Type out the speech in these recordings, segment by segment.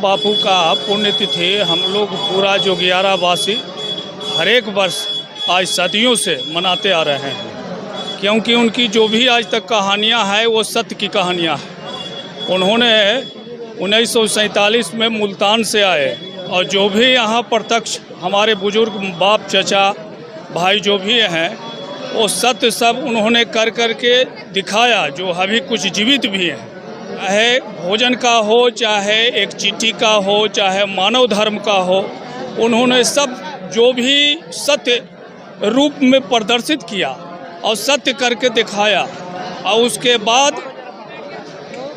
राम बापू का पुण्यतिथि हम लोग पूरा जोगियारा वासी हर एक वर्ष आज सदियों से मनाते आ रहे हैं, क्योंकि उनकी जो भी आज तक कहानियां हैं वो सत्य की कहानियां हैं। उन्होंने 1947 में मुल्तान से आए और जो भी यहाँ प्रत्यक्ष हमारे बुजुर्ग बाप चचा भाई जो भी हैं वो सत्य सब उन्होंने कर के दिखाया, जो अभी कुछ जीवित भी हैं। चाहे भोजन का हो, चाहे एक चिट्ठी का हो, चाहे मानव धर्म का हो, उन्होंने सब जो भी सत्य रूप में प्रदर्शित किया और सत्य करके दिखाया। और उसके बाद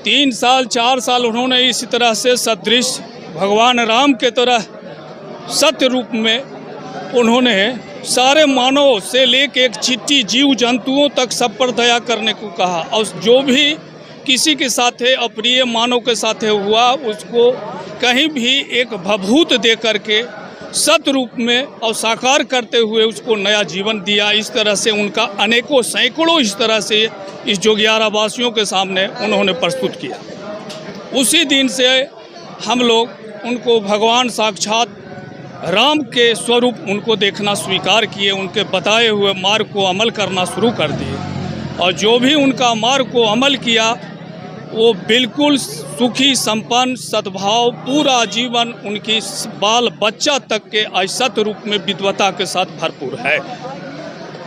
3 साल 4 साल उन्होंने इसी तरह से सदृश भगवान राम के तरह सत्य रूप में उन्होंने सारे मानव से लेके एक चिट्ठी जीव जंतुओं तक सब पर दया करने को कहा, और जो भी किसी के साथ अप्रिय मानव के साथ हुआ उसको कहीं भी एक भभूत दे करके सत्य रूप में और साकार करते हुए उसको नया जीवन दिया। इस तरह से उनका अनेकों सैकड़ों इस तरह से इस जोगियारा वासियों के सामने उन्होंने प्रस्तुत किया। उसी दिन से हम लोग उनको भगवान साक्षात राम के स्वरूप उनको देखना स्वीकार किए, उनके बताए हुए मार्ग को अमल करना शुरू कर दिए। और जो भी उनका मार्ग को अमल किया वो बिल्कुल सुखी संपन्न सद्भाव पूरा जीवन उनकी बाल बच्चा तक के सत्य रूप में विद्वता के साथ भरपूर है।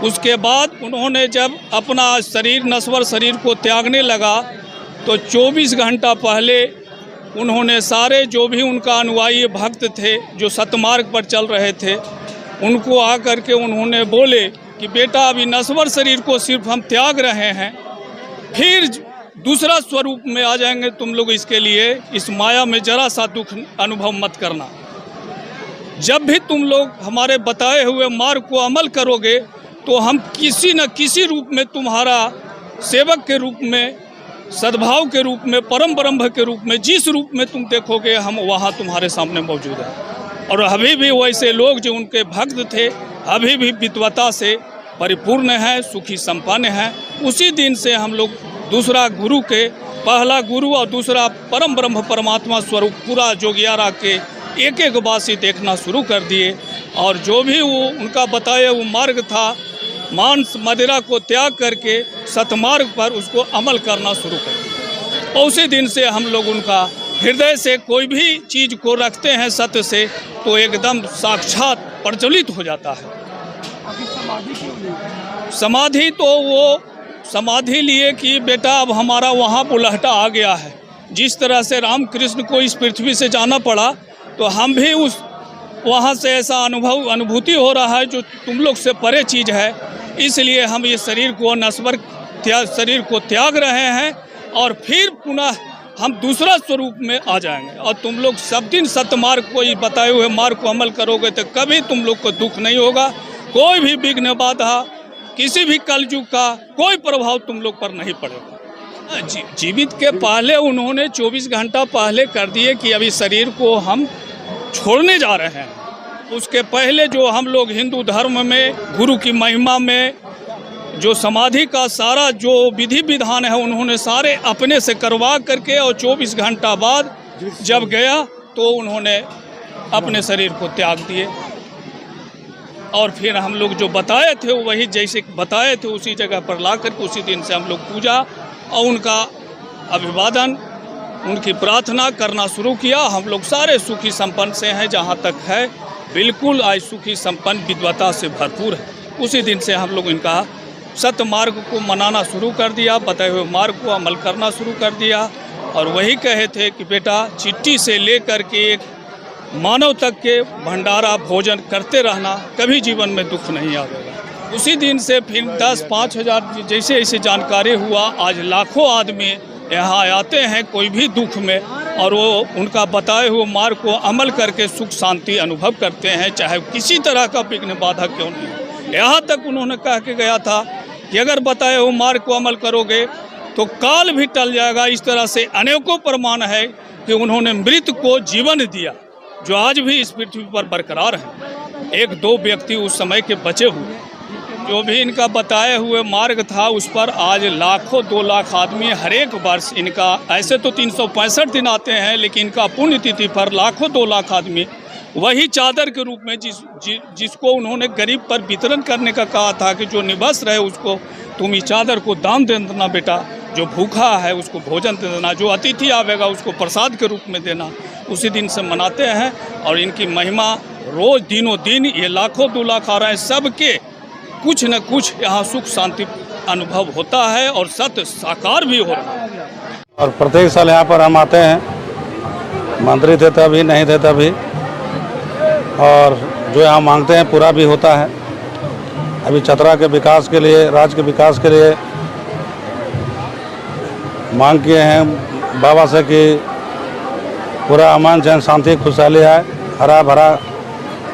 उसके बाद उन्होंने जब अपना शरीर नश्वर शरीर को त्यागने लगा तो 24 घंटा पहले उन्होंने सारे जो भी उनका अनुयायी भक्त थे जो सतमार्ग पर चल रहे थे उनको आकर के उन्होंने बोले कि बेटा अभी नश्वर शरीर को सिर्फ हम त्याग रहे हैं, फिर दूसरा स्वरूप में आ जाएंगे तुम लोग, इसके लिए इस माया में जरा सा दुख अनुभव मत करना। जब भी तुम लोग हमारे बताए हुए मार्ग को अमल करोगे तो हम किसी न किसी रूप में तुम्हारा सेवक के रूप में, सद्भाव के रूप में, परम ब्रह्म के रूप में, जिस रूप में तुम देखोगे हम वहाँ तुम्हारे सामने मौजूद हैं। और अभी भी वैसे लोग जो उनके भक्त थे अभी भी विद्वता से परिपूर्ण हैं, सुखी संपन्न हैं। उसी दिन से हम लोग दूसरा गुरु के, पहला गुरु और दूसरा परम ब्रह्म परमात्मा स्वरूप पूरा जोगियारा के एक एक वासी देखना शुरू कर दिए। और जो भी वो उनका बताया वो मार्ग था, मांस मदिरा को त्याग करके सतमार्ग पर उसको अमल करना शुरू कर दिया। और उसी दिन से हम लोग उनका हृदय से कोई भी चीज़ को रखते हैं सत्य से तो एकदम साक्षात प्रज्वलित हो जाता है। समाधि तो वो समाधि लिए कि बेटा अब हमारा वहाँ बुलहटा आ गया है। जिस तरह से रामकृष्ण को इस पृथ्वी से जाना पड़ा तो हम भी उस वहाँ से ऐसा अनुभूति हो रहा है जो तुम लोग से परे चीज़ है, इसलिए हम ये शरीर को नश्वर शरीर को त्याग रहे हैं और फिर पुनः हम दूसरा स्वरूप में आ जाएंगे। और तुम लोग सब दिन सत्य मार्ग को बताए हुए मार्ग को अमल करोगे तो कभी तुम लोग को दुख नहीं होगा, कोई भी विघ्न बाधा, किसी भी कलयुग का कोई प्रभाव तुम लोग पर नहीं पड़ेगा। जीवित के पहले उन्होंने 24 घंटा पहले कर दिए कि अभी शरीर को हम छोड़ने जा रहे हैं। उसके पहले जो हम लोग हिंदू धर्म में गुरु की महिमा में जो समाधि का सारा जो विधि विधान है उन्होंने सारे अपने से करवा करके और 24 घंटा बाद जब गया तो उन्होंने अपने शरीर को त्याग दिए। और फिर हम लोग जो बताए थे वही जैसे बताए थे उसी जगह पर ला करके उसी दिन से हम लोग पूजा और उनका अभिवादन, उनकी प्रार्थना करना शुरू किया। हम लोग सारे सुखी संपन्न से हैं, जहाँ तक है बिल्कुल आज सुखी संपन्न विद्वता से भरपूर है। उसी दिन से हम लोग इनका सत्य मार्ग को मनाना शुरू कर दिया, बताए हुए मार्ग को अमल करना शुरू कर दिया। और वही कहे थे कि बेटा चिट्ठी से लेकर के एक मानव तक के भंडारा भोजन करते रहना, कभी जीवन में दुख नहीं आएगा। उसी दिन से फिर 10-5 हज़ार जैसे ऐसे जानकारी हुआ, आज लाखों आदमी यहाँ आते हैं कोई भी दुख में और वो उनका बताए हुए मार्ग को अमल करके सुख शांति अनुभव करते हैं, चाहे किसी तरह का विघ्न बाधा क्यों नहीं। यहाँ तक उन्होंने कह के गया था कि अगर बताए हुए मार्ग को अमल करोगे तो काल भी टल जाएगा। इस तरह से अनेकों प्रमाण है कि उन्होंने मृत को जीवन दिया, जो आज भी इस पृथ्वी पर बरकरार है। 1-2 व्यक्ति उस समय के बचे हुए जो भी इनका बताए हुए मार्ग था उस पर आज लाखों 2 लाख आदमी हर एक वर्ष इनका, ऐसे तो 365 दिन आते हैं, लेकिन इनका पुण्यतिथि पर लाखों 2 लाख आदमी वही चादर के रूप में जिसको उन्होंने गरीब पर वितरण करने का कहा था कि जो निवस्त्र है उसको तुम इस चादर को दान दे देना बेटा, जो भूखा है उसको भोजन दे देना, जो अतिथि आवेगा उसको प्रसाद के रूप में देना, उसी दिन से मनाते हैं। और इनकी महिमा रोज़ दिनों दिन ये लाखों 2 लाख आ रहे हैं, सबके कुछ न कुछ यहाँ सुख शांति अनुभव होता है और सत्य साकार भी हो रहा है। और प्रत्येक साल यहाँ पर हम आते हैं, मंत्री थे तभी, नहीं थे तभी, और जो यहाँ मांगते हैं पूरा भी होता है। अभी चतरा के विकास के लिए, राज्य के विकास के लिए मांग किए हैं बाबा से कि पूरा अमन चैन शांति खुशहाली है, हरा भरा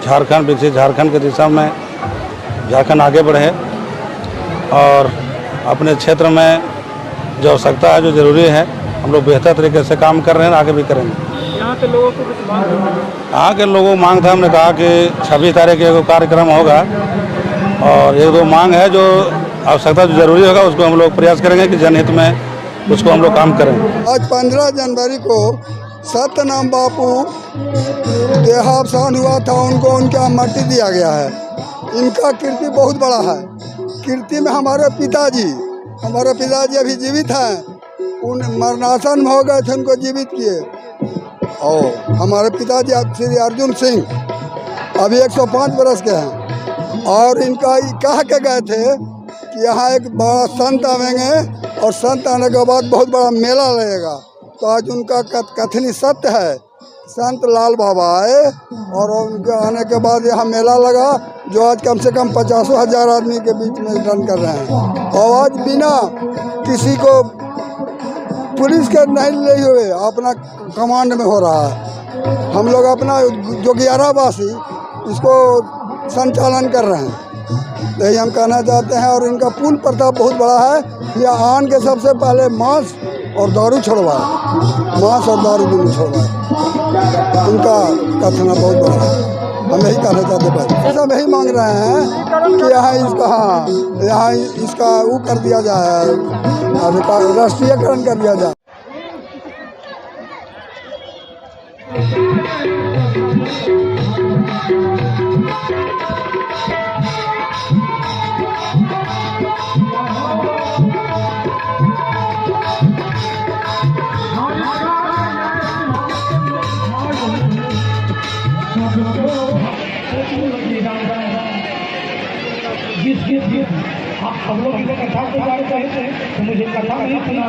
झारखंड, विकसित झारखंड की दिशा में झारखंड आगे बढ़े और अपने क्षेत्र में जो आवश्यकता है, जो ज़रूरी है, हम लोग बेहतर तरीके से काम कर रहे हैं, आगे भी करेंगे। यहाँ के लोगों को कुछ मांग है? यहाँ के लोगों मांग था, हमने कहा कि 26 तारीख को एक कार्यक्रम होगा और 1-2 मांग है जो आवश्यकता जो ज़रूरी होगा उसको हम लोग प्रयास करेंगे कि जनहित में उसको हम लोग काम करें। आज 15 जनवरी को सत्यनाम बापू देहावसान हुआ था, उनको उनका मट्टी दिया गया है। इनका कीर्ति बहुत बड़ा है। कीर्ति में हमारे पिताजी अभी जीवित हैं, उन मरणासन में हो गए थे, उनको जीवित किए। और हमारे पिताजी श्री अर्जुन सिंह अभी 105 वर्ष के हैं और इनका कह के गए थे कि यहाँ एक बड़ा संत आवेंगे और संत आने के बाद बहुत बड़ा मेला लगेगा। तो आज उनका कथनी सत्य है। संत लाल बाबा आए और उनके आने के बाद यहाँ मेला लगा, जो आज कम से कम 50,000 आदमी के बीच में रन कर रहे हैं। और आज बिना किसी को पुलिस के नहीं ले हुए अपना कमांड में हो रहा है। हम लोग अपना जो 11 वासी इसको संचालन कर रहे हैं, यही हम कहना चाहते हैं। और इनका पूर्ण प्रताप बहुत बड़ा है। यह आन के सबसे पहले मांस और दारू छुड़वाए, मांस और दारू दोनों छुड़वाए। उनका कथना बहुत बड़ा है। हम यही कहना चाहते हैं, सब यही मांग रहे हैं कि यहाँ इसका वो कर दिया जाए, राष्ट्रीयकरण कर दिया जाए। आप सब लोग इसे कथा को जानते हैं तो मुझे कथा नहीं सुना।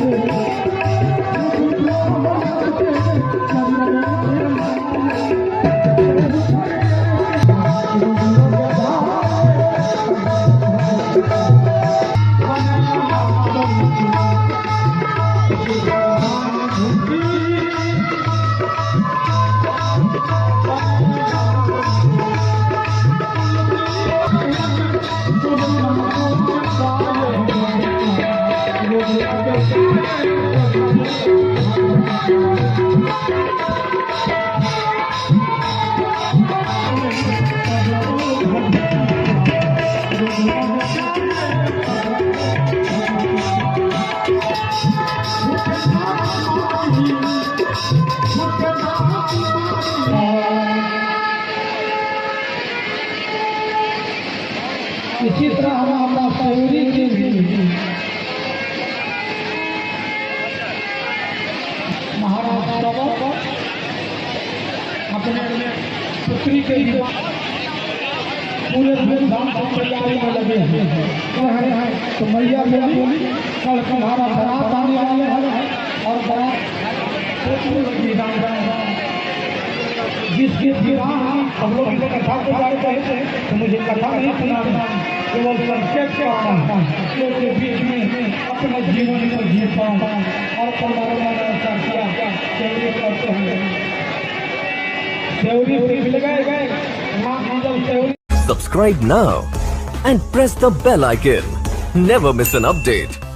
Thank you. अपने पुत्री के विवाह पूरे धूमधाम से तैयारी में लगे हैं तो मैया बोली कल तुम्हारा बारात आने वाले हैं और बारात जिसके विवाह हम लोग इसे कथा के बारे में कहते हैं तो मुझे कथा नहीं सुनाना केवल संक्षेप से आता के बीच में अपने जीवन को जी पाऊँ और परमात्मा ने ऐसा किया सेवरी करते हैं सेवरी मिल गए माँ जब Sewri Subscribe now and press the bell icon. Never miss an update.